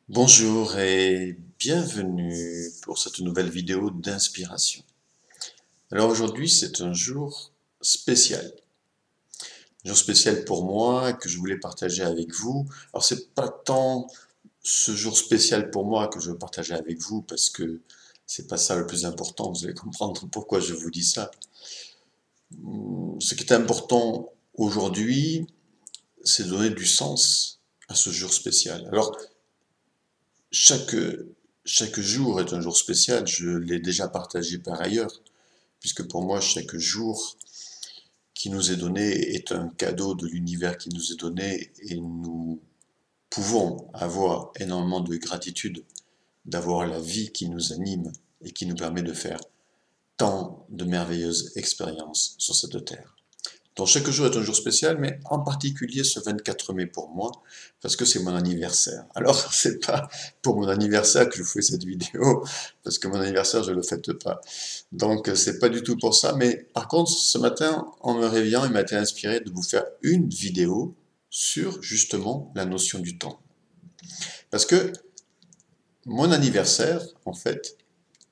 Bonjour et bienvenue pour cette nouvelle vidéo d'inspiration. Alors aujourd'hui c'est un jour spécial. Un jour spécial pour moi que je voulais partager avec vous. Alors c'est pas tant ce jour spécial pour moi que je veux partager avec vous parce que c'est pas ça le plus important, vous allez comprendre pourquoi je vous dis ça. Ce qui est important aujourd'hui, c'est de donner du sens à ce jour spécial. Alors chaque, chaque jour est un jour spécial, je l'ai déjà partagé par ailleurs, puisque pour moi, chaque jour qui nous est donné est un cadeau de l'univers qui nous est donné et nous pouvons avoir énormément de gratitude d'avoir la vie qui nous anime et qui nous permet de faire tant de merveilleuses expériences sur cette terre. Donc chaque jour est un jour spécial, mais en particulier ce 24 mai pour moi, parce que c'est mon anniversaire. Alors, c'est pas pour mon anniversaire que je fais cette vidéo, parce que mon anniversaire, je le fête pas. Donc, c'est pas du tout pour ça, mais par contre, ce matin, en me réveillant, il m'a été inspiré de vous faire une vidéo sur justement la notion du temps. Parce que mon anniversaire, en fait,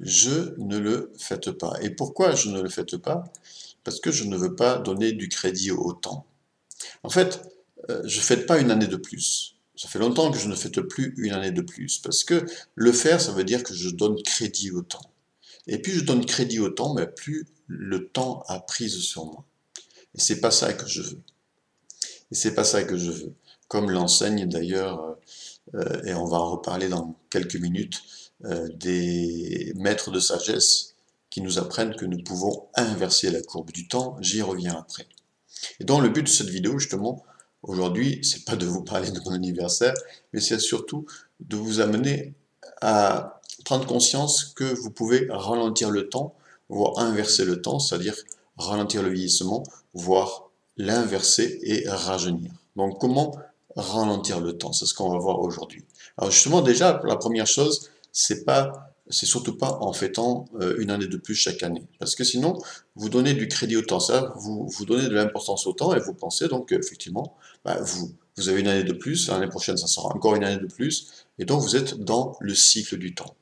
je ne le fête pas. Et pourquoi je ne le fête pas? Parce que je ne veux pas donner du crédit au temps. En fait, je ne fête pas une année de plus. Ça fait longtemps que je ne fête plus une année de plus, parce que le faire, ça veut dire que je donne crédit au temps. Et plus je donne crédit au temps, mais plus le temps a prise sur moi. Et c'est pas ça que je veux. Et c'est pas ça que je veux. Comme l'enseigne d'ailleurs, et on va en reparler dans quelques minutes, des maîtres de sagesse qui nous apprennent que nous pouvons inverser la courbe du temps. J'y reviens après. Et donc le but de cette vidéo, justement, aujourd'hui, c'est pas de vous parler de mon anniversaire, mais c'est surtout de vous amener à prendre conscience que vous pouvez ralentir le temps, voire inverser le temps, c'est-à-dire ralentir le vieillissement, voire l'inverser et rajeunir. Donc comment ralentir le temps? C'est ce qu'on va voir aujourd'hui. Alors justement, déjà, la première chose, c'est surtout pas en fêtant une année de plus chaque année. Parce que sinon, vous donnez du crédit au temps, ça, vous donnez de l'importance au temps et vous pensez donc effectivement, vous avez une année de plus, l'année prochaine ça sera encore une année de plus, et donc vous êtes dans le cycle du temps,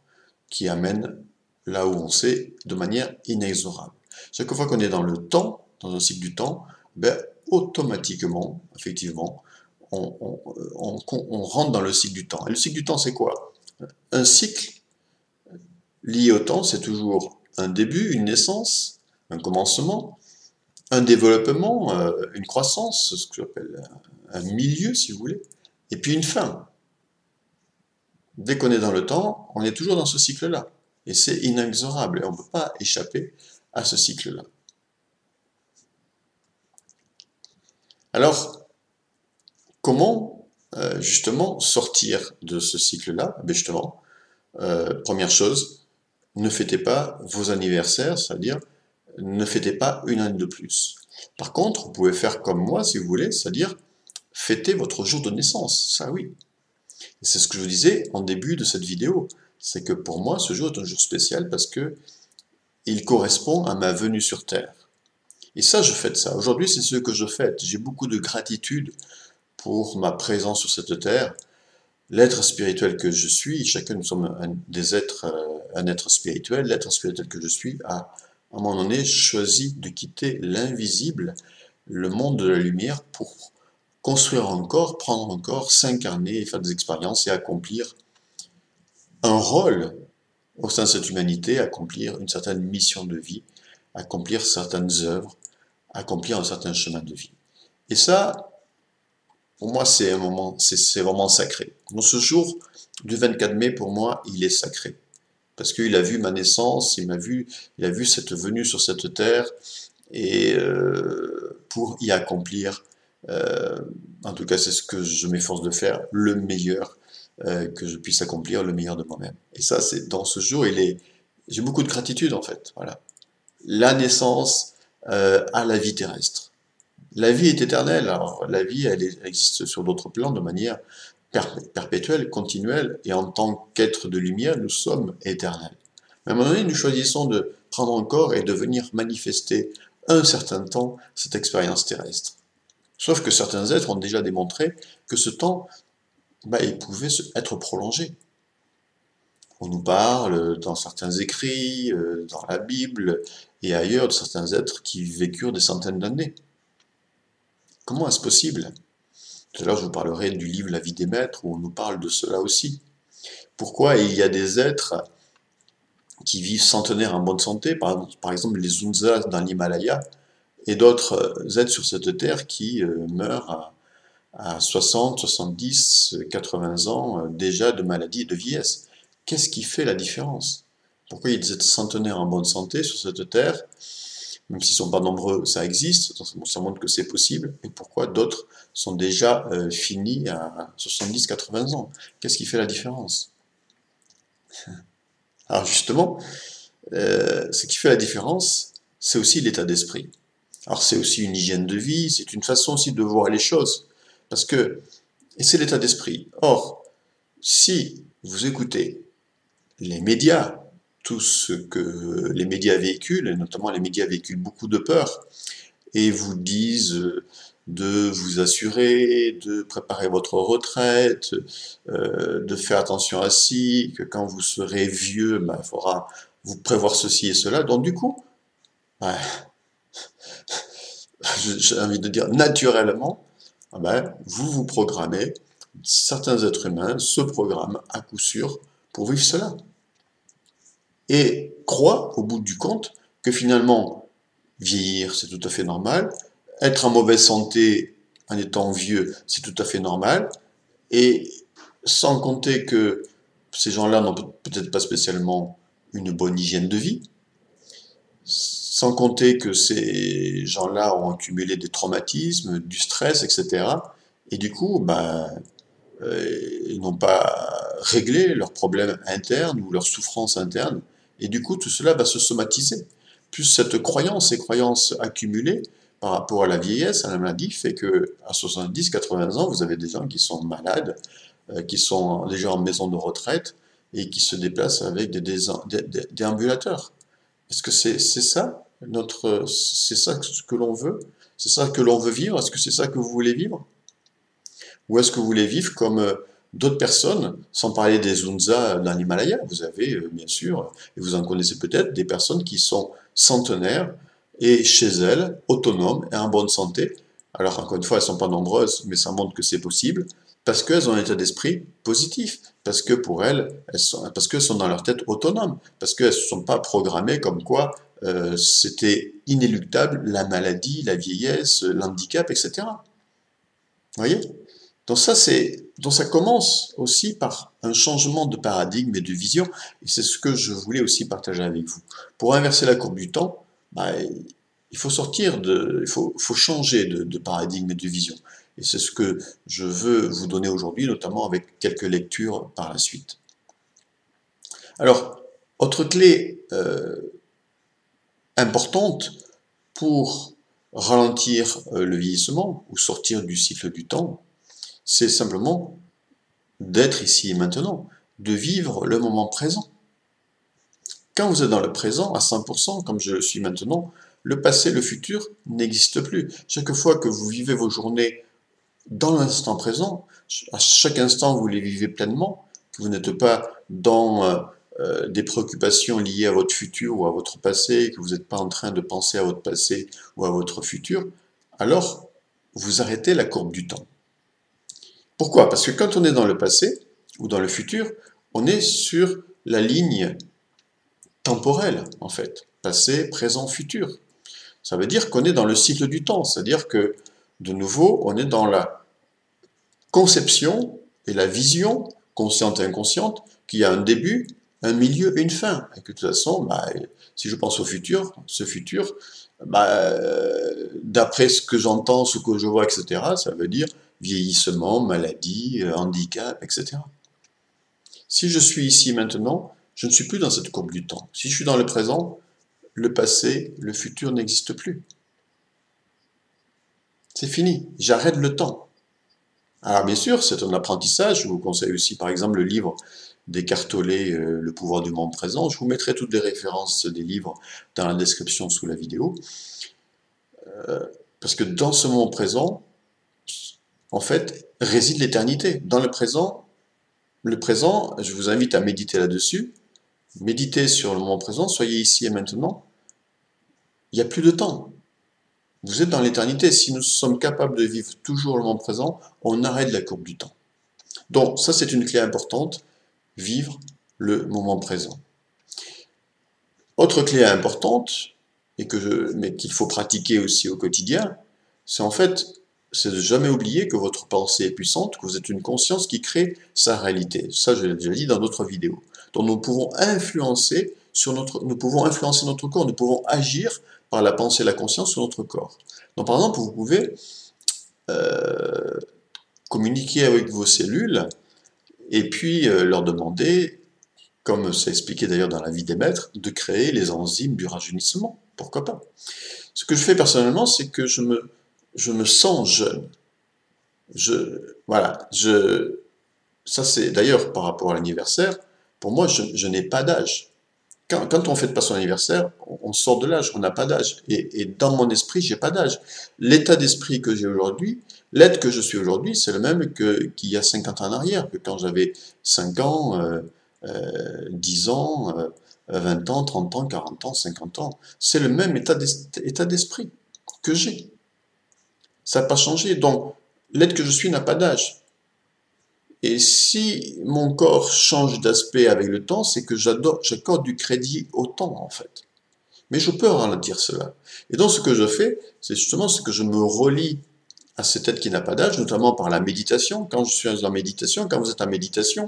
qui amène là où on sait de manière inexorable. Chaque fois qu'on est dans le temps, dans un cycle du temps, automatiquement, effectivement, on rentre dans le cycle du temps. Et le cycle du temps, c'est quoi? Un cycle lié au temps, c'est toujours un début, une naissance, un commencement, un développement, une croissance, ce que j'appelle un milieu, si vous voulez, et puis une fin. Dès qu'on est dans le temps, on est toujours dans ce cycle-là. Et c'est inexorable, et on ne peut pas échapper à ce cycle-là. Alors, comment justement sortir de ce cycle-là? Justement, première chose, ne fêtez pas vos anniversaires, c'est-à-dire ne fêtez pas une année de plus. Par contre, vous pouvez faire comme moi si vous voulez, c'est-à-dire fêter votre jour de naissance, ça oui. C'est ce que je vous disais en début de cette vidéo, c'est que pour moi ce jour est un jour spécial parce que il correspond à ma venue sur Terre. Et ça, je fête ça. Aujourd'hui, c'est ce que je fête. J'ai beaucoup de gratitude pour ma présence sur cette Terre, l'être spirituel que je suis. Chacun, nous sommes des êtres, un être spirituel. L'être spirituel que je suis a, à un moment donné, choisi de quitter l'invisible, le monde de la lumière, pour construire encore, prendre encore, s'incarner, faire des expériences et accomplir un rôle au sein de cette humanité, accomplir une certaine mission de vie, accomplir certaines œuvres, accomplir un certain chemin de vie. Et ça, pour moi, c'est un moment, c'est vraiment sacré. Donc ce jour du 24 mai, pour moi, il est sacré. Parce qu'il a vu ma naissance, il a vu cette venue sur cette terre, et pour y accomplir, en tout cas c'est ce que je m'efforce de faire, le meilleur que je puisse accomplir, le meilleur de moi-même. Et ça, c'est dans ce jour, j'ai beaucoup de gratitude en fait. Voilà, la naissance à la vie terrestre. La vie est éternelle. Alors la vie, elle existe sur d'autres plans de manière perpétuelle, continuelle, et en tant qu'être de lumière, nous sommes éternels. Mais à un moment donné, nous choisissons de prendre un corps et de venir manifester un certain temps cette expérience terrestre. Sauf que certains êtres ont déjà démontré que ce temps il pouvait être prolongé. On nous parle dans certains écrits, dans la Bible et ailleurs de certains êtres qui vécurent des centaines d'années. Comment est-ce possible? Tout à l'heure, je vous parlerai du livre La vie des maîtres où on nous parle de cela aussi. Pourquoi il y a des êtres qui vivent centenaires en bonne santé, par exemple les Unzas dans l'Himalaya, et d'autres êtres sur cette terre qui meurent à 60, 70, 80 ans déjà de maladie et de vieillesse. Qu'est-ce qui fait la différence? Pourquoi il y a des êtres centenaires en bonne santé sur cette terre, même s'ils ne sont pas nombreux, ça existe, ça montre que c'est possible, et pourquoi d'autres sont déjà finis à 70, 80 ans? Qu'est-ce qui fait la différence? Alors justement, ce qui fait la différence, c'est aussi l'état d'esprit. Alors c'est aussi une hygiène de vie, c'est une façon aussi de voir les choses. Parce que, et c'est l'état d'esprit. Or, si vous écoutez les médias, tout ce que les médias véhiculent, et notamment les médias véhiculent beaucoup de peur, et vous disent de vous assurer, de préparer votre retraite, de faire attention à ci, que quand vous serez vieux, il faudra vous prévoir ceci et cela. Donc du coup, ouais, j'ai envie de dire naturellement, vous vous programmez, certains êtres humains se programment à coup sûr pour vivre cela. Et croient, au bout du compte, que finalement, vieillir, c'est tout à fait normal, être en mauvaise santé en étant vieux, c'est tout à fait normal, et sans compter que ces gens-là n'ont peut-être pas spécialement une bonne hygiène de vie, sans compter que ces gens-là ont accumulé des traumatismes, du stress, etc. Et du coup, ils n'ont pas réglé leurs problèmes internes ou leurs souffrances internes. Et du coup, tout cela va se somatiser. Plus cette croyance, ces croyances accumulées par rapport à la vieillesse, à la maladie, fait que à 70, 80 ans, vous avez des gens qui sont malades, qui sont déjà en maison de retraite et qui se déplacent avec des déambulateurs. Est-ce que c'est ça c'est ça ce que l'on veut? C'est ça que l'on veut vivre? Est-ce que c'est ça que vous voulez vivre? Ou est-ce que vous voulez vivre comme d'autres personnes, sans parler des Unzas dans l'Himalaya? Vous avez, bien sûr, et vous en connaissez peut-être, des personnes qui sont centenaires et chez elles, autonomes et en bonne santé. Alors, encore une fois, elles ne sont pas nombreuses, mais ça montre que c'est possible, parce qu'elles ont un état d'esprit positif, parce que pour elles, parce qu'elles sont dans leur tête autonomes, parce qu'elles ne sont pas programmées comme quoi c'était inéluctable, la maladie, la vieillesse, l'handicap, etc. Vous voyez? Donc ça commence aussi par un changement de paradigme et de vision, et c'est ce que je voulais aussi partager avec vous. Pour inverser la courbe du temps, il faut faut changer de paradigme et de vision. Et c'est ce que je veux vous donner aujourd'hui, notamment avec quelques lectures par la suite. Alors, autre clé importante pour ralentir le vieillissement ou sortir du cycle du temps, c'est simplement d'être ici et maintenant, de vivre le moment présent. Quand vous êtes dans le présent à 100%, comme je le suis maintenant, le passé, le futur n'existe plus. Chaque fois que vous vivez vos journées dans l'instant présent, à chaque instant vous les vivez pleinement, que vous n'êtes pas dans des préoccupations liées à votre futur ou à votre passé, que vous n'êtes pas en train de penser à votre passé ou à votre futur, alors vous arrêtez la courbe du temps. Pourquoi? Parce que quand on est dans le passé ou dans le futur, on est sur la ligne temporelle, en fait. Passé, présent, futur. Ça veut dire qu'on est dans le cycle du temps. C'est-à-dire que, de nouveau, on est dans la conception et la vision, consciente et inconsciente, qu'il y a un début, un milieu et une fin. Et que de toute façon, si je pense au futur, ce futur, d'après ce que j'entends, ce que je vois, etc., ça veut dire vieillissement, maladie, handicap, etc. Si je suis ici maintenant, je ne suis plus dans cette courbe du temps. Si je suis dans le présent, le passé, le futur n'existe plus. C'est fini, j'arrête le temps. Alors bien sûr, c'est un apprentissage. Je vous conseille aussi par exemple le livre d'Eckhart Tolle, Le pouvoir du monde présent. Je vous mettrai toutes les références des livres dans la description sous la vidéo. Parce que dans ce moment présent, en fait, réside l'éternité. Dans le présent, je vous invite à méditer là-dessus. Méditez sur le moment présent, soyez ici et maintenant. Il n'y a plus de temps. Vous êtes dans l'éternité. Si nous sommes capables de vivre toujours le moment présent, on arrête la courbe du temps. Donc, ça, c'est une clé importante, vivre le moment présent. Autre clé importante, mais qu'il faut pratiquer aussi au quotidien, c'est en fait, c'est de jamais oublier que votre pensée est puissante, que vous êtes une conscience qui crée sa réalité. Ça, je l'ai déjà dit dans d'autres vidéos. Donc, nous pouvons influencer notre corps, nous pouvons agir par la pensée et la conscience sur notre corps. Donc, par exemple, vous pouvez communiquer avec vos cellules et puis leur demander, comme c'est expliqué d'ailleurs dans la vie des maîtres, de créer les enzymes du rajeunissement. Pourquoi pas? Ce que je fais personnellement, c'est que je me sens jeune. Ça c'est d'ailleurs par rapport à l'anniversaire, pour moi, je n'ai pas d'âge. Quand on ne fête pas son anniversaire, on sort de l'âge, on n'a pas d'âge. Et dans mon esprit, j'ai pas d'âge. L'état d'esprit que j'ai aujourd'hui, l'être que je suis aujourd'hui, c'est le même qu'il y a 50 ans en arrière, que quand j'avais 5 ans, 10 ans, 20 ans, 30 ans, 40 ans, 50 ans. C'est le même état d'esprit que j'ai. Ça n'a pas changé. Donc, l'être que je suis n'a pas d'âge. Et si mon corps change d'aspect avec le temps, c'est que j'accorde du crédit au temps, en fait. Mais je peux ralentir cela. Et donc, ce que je fais, c'est justement ce que je me relie à cet être qui n'a pas d'âge, notamment par la méditation. Quand je suis en méditation, quand vous êtes en méditation,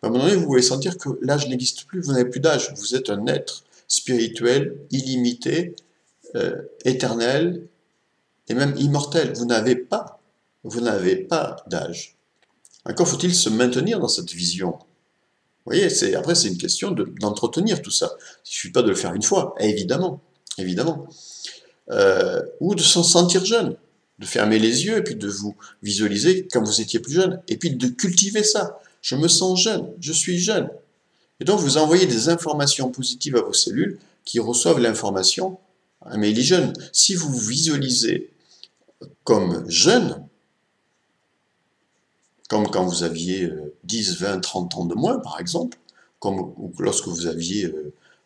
à un moment donné, vous pouvez sentir que l'âge n'existe plus, vous n'avez plus d'âge. Vous êtes un être spirituel, illimité, éternel et même immortel. Vous n'avez pas d'âge. Encore faut-il se maintenir dans cette vision. Vous voyez, après c'est une question d'entretenir tout ça. Il ne suffit pas de le faire une fois, évidemment. Ou de se sentir jeune, de fermer les yeux et puis de vous visualiser comme vous étiez plus jeune, et puis de cultiver ça. Je me sens jeune, je suis jeune. Et donc vous envoyez des informations positives à vos cellules qui reçoivent l'information, ah, mais il est jeune. Si vous vous visualisez comme jeune, comme quand vous aviez 10, 20, 30 ans de moins, par exemple, ou lorsque vous aviez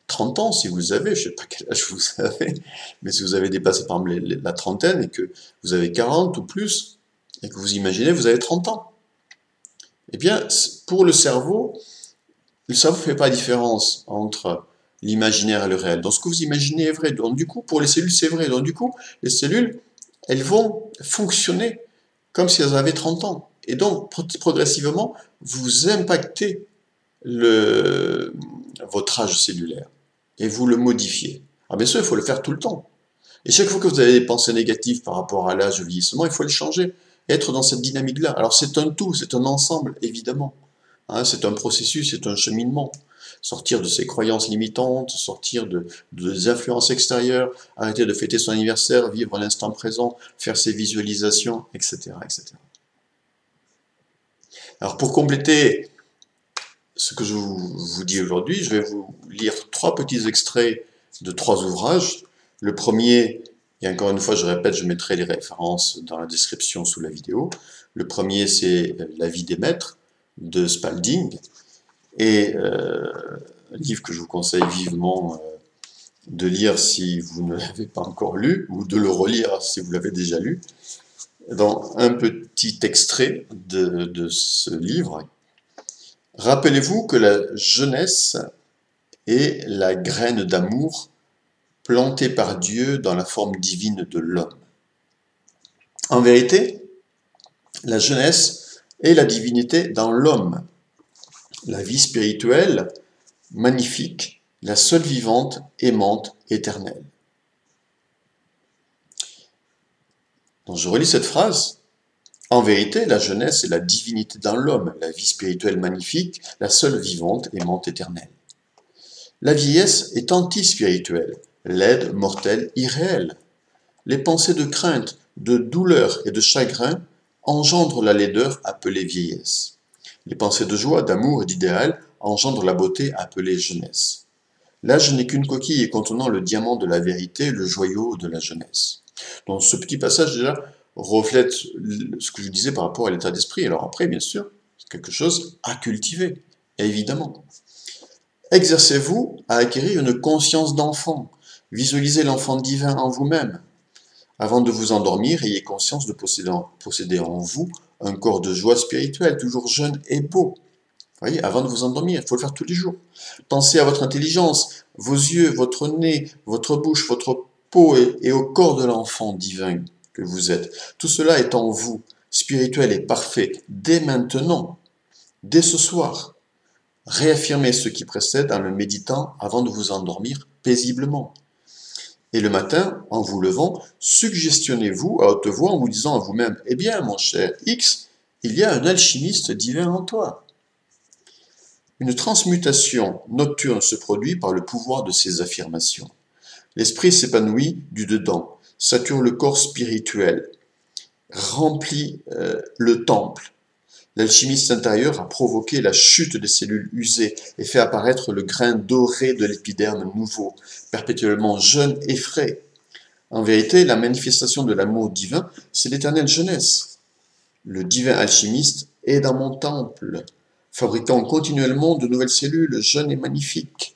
30 ans, si vous les avez, je ne sais pas quel âge vous avez, mais si vous avez dépassé par exemple la trentaine et que vous avez 40 ou plus, et que vous imaginez vous avez 30 ans, eh bien, pour le cerveau ne fait pas la différence entre l'imaginaire et le réel. Donc ce que vous imaginez est vrai. Donc du coup, pour les cellules, c'est vrai. Donc du coup, les cellules, elles vont fonctionner comme si elles avaient 30 ans. Et donc, progressivement, vous impactez votre âge cellulaire et vous le modifiez. Alors bien sûr, il faut le faire tout le temps. Et chaque fois que vous avez des pensées négatives par rapport à l'âge, au vieillissement, il faut les changer. Être dans cette dynamique-là. Alors c'est un tout, c'est un ensemble, évidemment. Hein, c'est un processus, c'est un cheminement. Sortir de ses croyances limitantes, sortir des influences extérieures, arrêter de fêter son anniversaire, vivre l'instant présent, faire ses visualisations, etc., etc. Alors pour compléter ce que je vous dis aujourd'hui, je vais vous lire 3 petits extraits de 3 ouvrages. Le premier, et encore une fois je répète, je mettrai les références dans la description sous la vidéo. Le premier c'est La vie des maîtres de Spalding, et un livre que je vous conseille vivement de lire si vous ne l'avez pas encore lu, ou de le relire si vous l'avez déjà lu. Dans un petit extrait de ce livre, rappelez-vous que la jeunesse est la graine d'amour plantée par Dieu dans la forme divine de l'homme. En vérité, la jeunesse est la divinité dans l'homme, la vie spirituelle, magnifique, la seule vivante, aimante, éternelle. Donc je relis cette phrase. En vérité, la jeunesse est la divinité dans l'homme, la vie spirituelle magnifique, la seule vivante, aimante, éternelle. La vieillesse est anti-spirituelle, laide, mortelle, irréelle. Les pensées de crainte, de douleur et de chagrin engendrent la laideur appelée vieillesse. Les pensées de joie, d'amour et d'idéal engendrent la beauté appelée jeunesse. L'âge n'est qu'une coquille contenant le diamant de la vérité, le joyau de la jeunesse. Dans ce petit passage, déjà, reflète ce que je disais par rapport à l'état d'esprit. Alors après, bien sûr, c'est quelque chose à cultiver, évidemment. Exercez-vous à acquérir une conscience d'enfant. Visualisez l'enfant divin en vous-même. Avant de vous endormir, ayez conscience de posséder en vous un corps de joie spirituelle, toujours jeune et beau. Voyez, avant de vous endormir, il faut le faire tous les jours. Pensez à votre intelligence, vos yeux, votre nez, votre bouche, votre peau et au corps de l'enfant divin que vous êtes. Tout cela est en vous, spirituel et parfait, dès maintenant, dès ce soir. Réaffirmez ce qui précède en le méditant avant de vous endormir paisiblement. Et le matin, en vous levant, suggestionnez-vous à haute voix en vous disant à vous-même « Eh bien, mon cher X, il y a un alchimiste divin en toi. » Une transmutation nocturne se produit par le pouvoir de ces affirmations. L'esprit s'épanouit du dedans, sature le corps spirituel, remplit le temple. L'alchimiste intérieur a provoqué la chute des cellules usées et fait apparaître le grain doré de l'épiderme nouveau, perpétuellement jeune et frais. En vérité, la manifestation de l'amour divin, c'est l'éternelle jeunesse. Le divin alchimiste est dans mon temple, fabriquant continuellement de nouvelles cellules jeunes et magnifiques.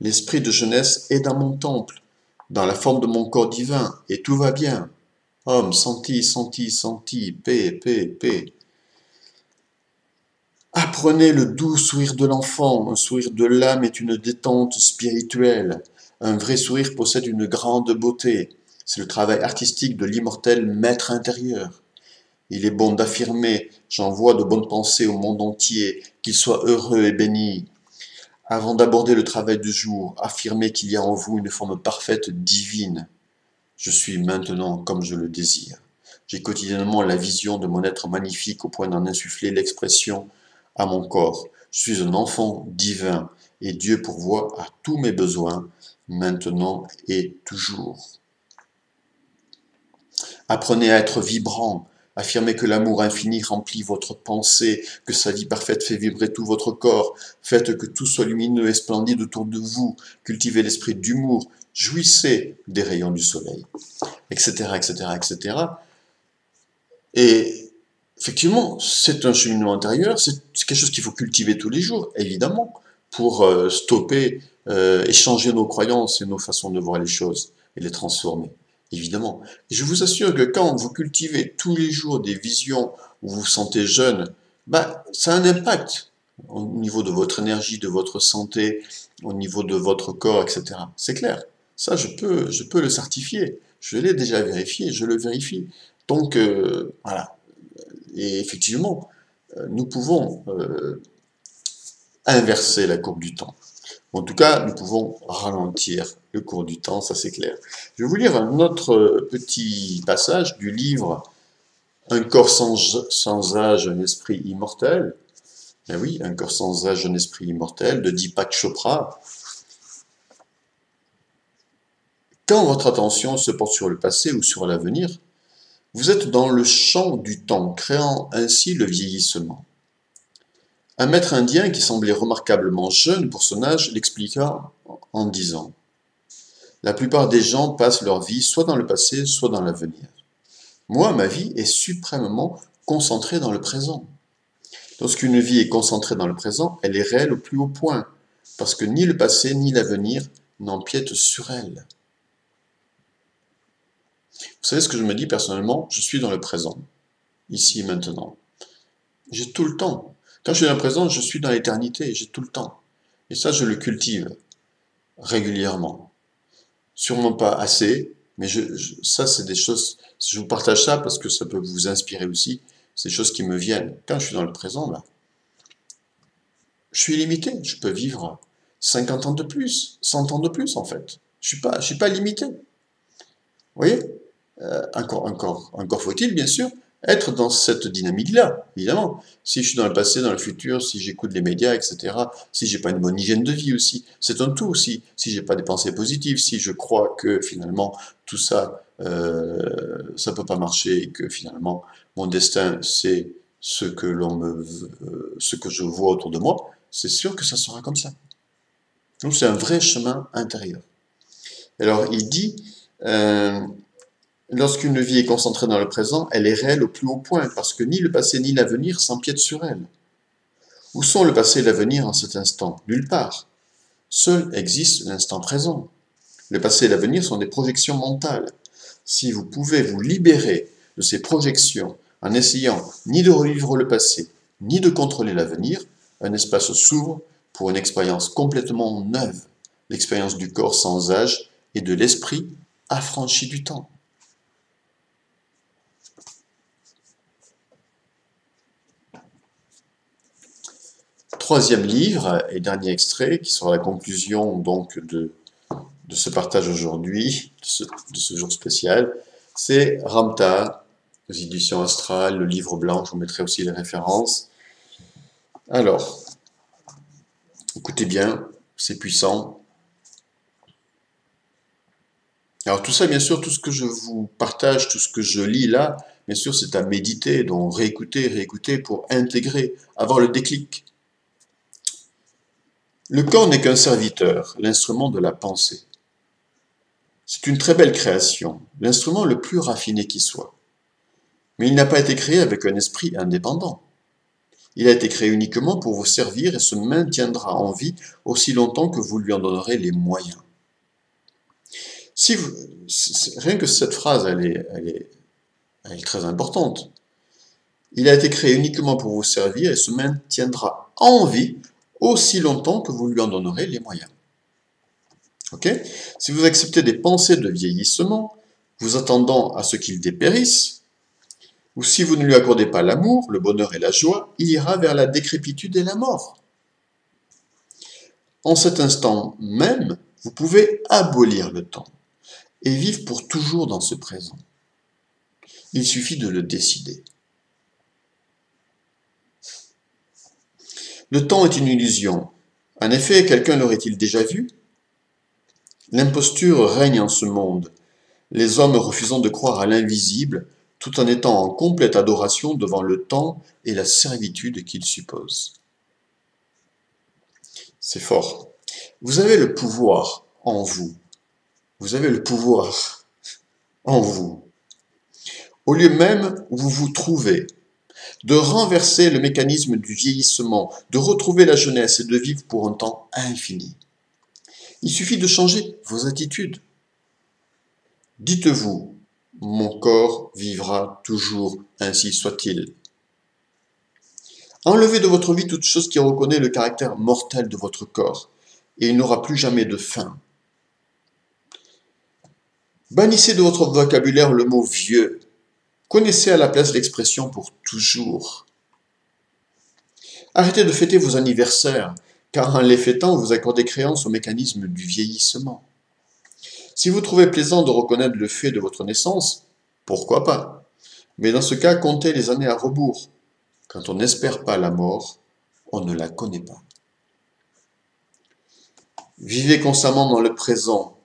L'esprit de jeunesse est dans mon temple, dans la forme de mon corps divin, et tout va bien. Homme, senti, senti, senti, paix, paix, paix. Apprenez le doux sourire de l'enfant. Un sourire de l'âme est une détente spirituelle. Un vrai sourire possède une grande beauté. C'est le travail artistique de l'immortel maître intérieur. Il est bon d'affirmer « J'envoie de bonnes pensées au monde entier, qu'il soit heureux et béni ». Avant d'aborder le travail du jour, affirmez qu'il y a en vous une forme parfaite divine. Je suis maintenant comme je le désire. J'ai quotidiennement la vision de mon être magnifique au point d'en insuffler l'expression à mon corps. Je suis un enfant divin et Dieu pourvoit à tous mes besoins, maintenant et toujours. Apprenez à être vibrant. Affirmez que l'amour infini remplit votre pensée, que sa vie parfaite fait vibrer tout votre corps. Faites que tout soit lumineux et splendide autour de vous. Cultivez l'esprit d'humour. Jouissez des rayons du soleil, etc., etc., etc. Et effectivement, c'est un cheminement intérieur, c'est quelque chose qu'il faut cultiver tous les jours, évidemment, pour stopper et changer nos croyances et nos façons de voir les choses et les transformer, évidemment. Et je vous assure que quand vous cultivez tous les jours des visions où vous vous sentez jeune, bah, ça a un impact au niveau de votre énergie, de votre santé, au niveau de votre corps, etc. C'est clair. Ça, je peux le certifier. Je l'ai déjà vérifié, je le vérifie. Donc, voilà. Et effectivement, nous pouvons inverser la courbe du temps. En tout cas, nous pouvons ralentir le cours du temps, ça c'est clair. Je vais vous lire un autre petit passage du livre « Un corps sans âge, un esprit immortel ». Eh oui, « Un corps sans âge, un esprit immortel » de Deepak Chopra. Quand votre attention se porte sur le passé ou sur l'avenir, vous êtes dans le champ du temps, créant ainsi le vieillissement. Un maître indien qui semblait remarquablement jeune pour son âge l'expliqua en disant « La plupart des gens passent leur vie soit dans le passé, soit dans l'avenir. Moi, ma vie est suprêmement concentrée dans le présent. Lorsqu'une vie est concentrée dans le présent, elle est réelle au plus haut point, parce que ni le passé ni l'avenir n'empiètent sur elle. » Vous savez ce que je me dis personnellement? Je suis dans le présent, ici et maintenant. J'ai tout le temps. Quand je suis dans le présent, je suis dans l'éternité, j'ai tout le temps. Et ça, je le cultive régulièrement. Sûrement pas assez, mais ça, c'est des choses, je vous partage ça parce que ça peut vous inspirer aussi, c'est des choses qui me viennent. Quand je suis dans le présent, là, je suis limité, je peux vivre 50 ans de plus, 100 ans de plus, en fait. Je suis pas limité. Vous voyez? Encore faut-il, bien sûr, être dans cette dynamique-là, évidemment. Si je suis dans le passé, dans le futur, si j'écoute les médias, etc., si j'ai pas une bonne hygiène de vie aussi, c'est un tout aussi. Si j'ai pas des pensées positives, si je crois que finalement tout ça, ça peut pas marcher et que finalement mon destin c'est ce que ce que je vois autour de moi, c'est sûr que ça sera comme ça. Donc c'est un vrai chemin intérieur. Alors il dit Lorsqu'une vie est concentrée dans le présent, elle est réelle au plus haut point, parce que ni le passé ni l'avenir s'empiètent sur elle. Où sont le passé et l'avenir en cet instant? Nulle part. Seul existe l'instant présent. Le passé et l'avenir sont des projections mentales. Si vous pouvez vous libérer de ces projections en essayant ni de revivre le passé, ni de contrôler l'avenir, un espace s'ouvre pour une expérience complètement neuve, l'expérience du corps sans âge et de l'esprit affranchi du temps. Troisième livre et dernier extrait, qui sera la conclusion donc de ce partage aujourd'hui, de ce jour spécial, c'est Ramtha, aux éditions Astral, le livre blanc, je vous mettrai aussi les références. Alors, écoutez bien, c'est puissant. Alors tout ça, bien sûr, tout ce que je vous partage, tout ce que je lis là, bien sûr, c'est à méditer, donc réécouter pour intégrer, avoir le déclic. Le corps n'est qu'un serviteur, l'instrument de la pensée. C'est une très belle création, l'instrument le plus raffiné qui soit. Mais il n'a pas été créé avec un esprit indépendant. Il a été créé uniquement pour vous servir et se maintiendra en vie aussi longtemps que vous lui en donnerez les moyens. Rien que cette phrase, elle est très importante. Il a été créé uniquement pour vous servir et se maintiendra en vie aussi longtemps que vous lui en donnerez les moyens. Ok? Si vous acceptez des pensées de vieillissement, vous attendant à ce qu'il dépérisse, ou si vous ne lui accordez pas l'amour, le bonheur et la joie, il ira vers la décrépitude et la mort. En cet instant même, vous pouvez abolir le temps et vivre pour toujours dans ce présent. Il suffit de le décider. Le temps est une illusion. En effet, quelqu'un l'aurait-il déjà vu? L'imposture règne en ce monde, les hommes refusant de croire à l'invisible, tout en étant en complète adoration devant le temps et la servitude qu'il suppose. C'est fort. Vous avez le pouvoir en vous. Vous avez le pouvoir en vous. Au lieu même où vous vous trouvez, de renverser le mécanisme du vieillissement, de retrouver la jeunesse et de vivre pour un temps infini. Il suffit de changer vos attitudes. Dites-vous, mon corps vivra toujours, ainsi soit-il. Enlevez de votre vie toute chose qui reconnaît le caractère mortel de votre corps, et il n'aura plus jamais de fin. Bannissez de votre vocabulaire le mot vieux. Connaissez à la place l'expression pour toujours. Arrêtez de fêter vos anniversaires, car en les fêtant, vous accordez créance au mécanisme du vieillissement. Si vous trouvez plaisant de reconnaître le fait de votre naissance, pourquoi pas? Mais dans ce cas, comptez les années à rebours. Quand on n'espère pas la mort, on ne la connaît pas. Vivez constamment dans le présent.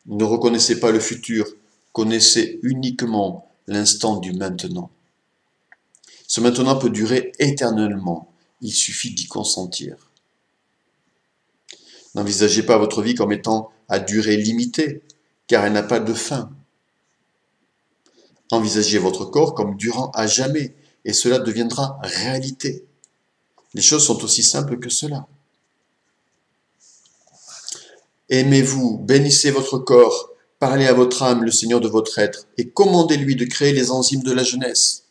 Ne reconnaissez pas le futur. Connaissez uniquement l'instant du maintenant. Ce maintenant peut durer éternellement. Il suffit d'y consentir. N'envisagez pas votre vie comme étant à durée limitée, car elle n'a pas de fin. Envisagez votre corps comme durant à jamais, et cela deviendra réalité. Les choses sont aussi simples que cela. Aimez-vous, bénissez votre corps, parlez à votre âme, le Seigneur de votre être, et commandez-lui de créer les enzymes de la jeunesse.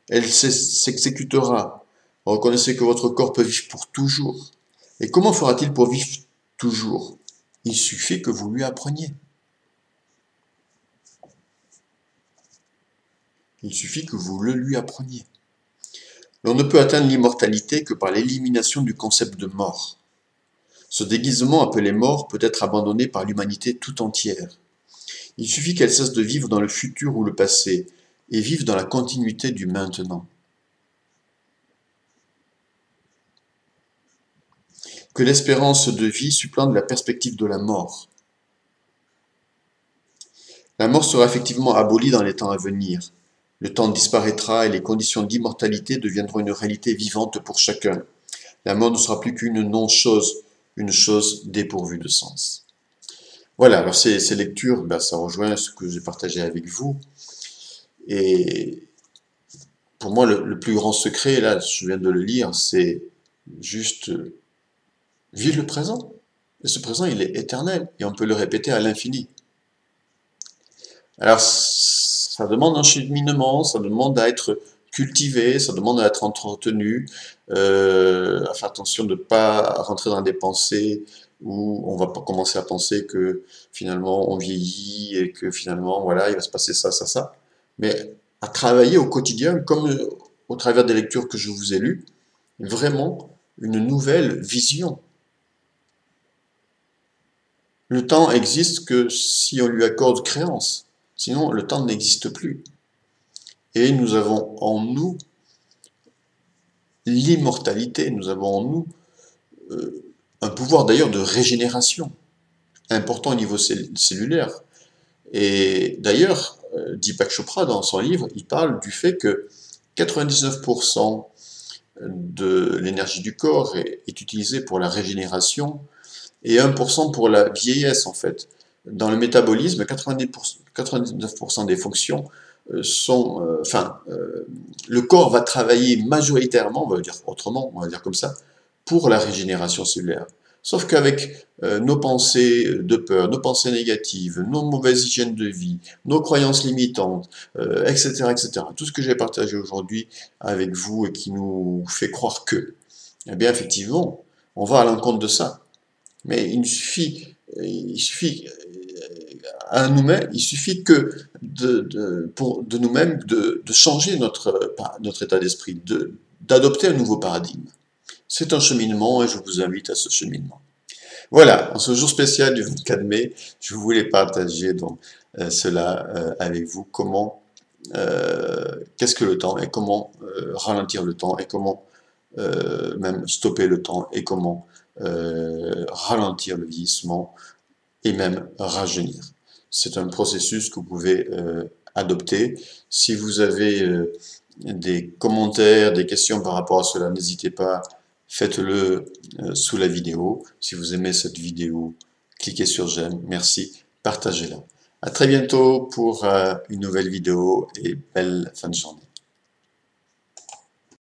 Elle s'exécutera. Reconnaissez que votre corps peut vivre pour toujours. Et comment fera-t-il pour vivre toujours? Il suffit que vous lui appreniez. Il suffit que vous le lui appreniez. L'on ne peut atteindre l'immortalité que par l'élimination du concept de mort. Ce déguisement appelé mort peut être abandonné par l'humanité tout entière. Il suffit qu'elle cesse de vivre dans le futur ou le passé et vive dans la continuité du maintenant. Que l'espérance de vie supplante la perspective de la mort. La mort sera effectivement abolie dans les temps à venir. Le temps disparaîtra et les conditions d'immortalité deviendront une réalité vivante pour chacun. La mort ne sera plus qu'une non-chose, une chose dépourvue de sens. Voilà, alors ces lectures, ben, ça rejoint ce que j'ai partagé avec vous. Et pour moi, le plus grand secret, là, je viens de le lire, c'est juste vivre le présent. Et ce présent, il est éternel et on peut le répéter à l'infini. Alors, ça demande un cheminement, ça demande à être cultivé, ça demande à être entretenu, à faire attention de ne pas rentrer dans des pensées où on va pas commencer à penser que finalement on vieillit et que finalement, voilà, il va se passer ça, ça, ça. Mais à travailler au quotidien, comme au travers des lectures que je vous ai lues, vraiment une nouvelle vision. Le temps existe que si on lui accorde créance. Sinon, le temps n'existe plus. Et nous avons en nous l'immortalité, nous avons en nous un pouvoir d'ailleurs de régénération important au niveau cellulaire. Et d'ailleurs, Deepak Chopra, dans son livre, il parle du fait que 99% de l'énergie du corps est utilisée pour la régénération et 1% pour la vieillesse, en fait. Dans le métabolisme, 99% des fonctions sont, le corps va travailler majoritairement, on va dire autrement, on va dire comme ça, pour la régénération cellulaire. Sauf qu'avec nos pensées de peur, nos pensées négatives, nos mauvaises hygiènes de vie, nos croyances limitantes, etc., etc., tout ce que j'ai partagé aujourd'hui avec vous et qui nous fait croire que, eh bien, effectivement, on va à l'encontre de ça. Mais il suffit à nous-mêmes, il suffit que de nous-mêmes de changer notre état d'esprit, d'adopter un nouveau paradigme. C'est un cheminement et je vous invite à ce cheminement. Voilà, en ce jour spécial du 24 mai, je voulais partager donc cela avec vous. Qu'est-ce que le temps et comment ralentir le temps et comment même stopper le temps et comment ralentir le vieillissement et même rajeunir. C'est un processus que vous pouvez adopter. Si vous avez des commentaires, des questions par rapport à cela, n'hésitez pas, faites-le sous la vidéo. Si vous aimez cette vidéo, cliquez sur j'aime, merci, partagez-la. À très bientôt pour une nouvelle vidéo et belle fin de journée.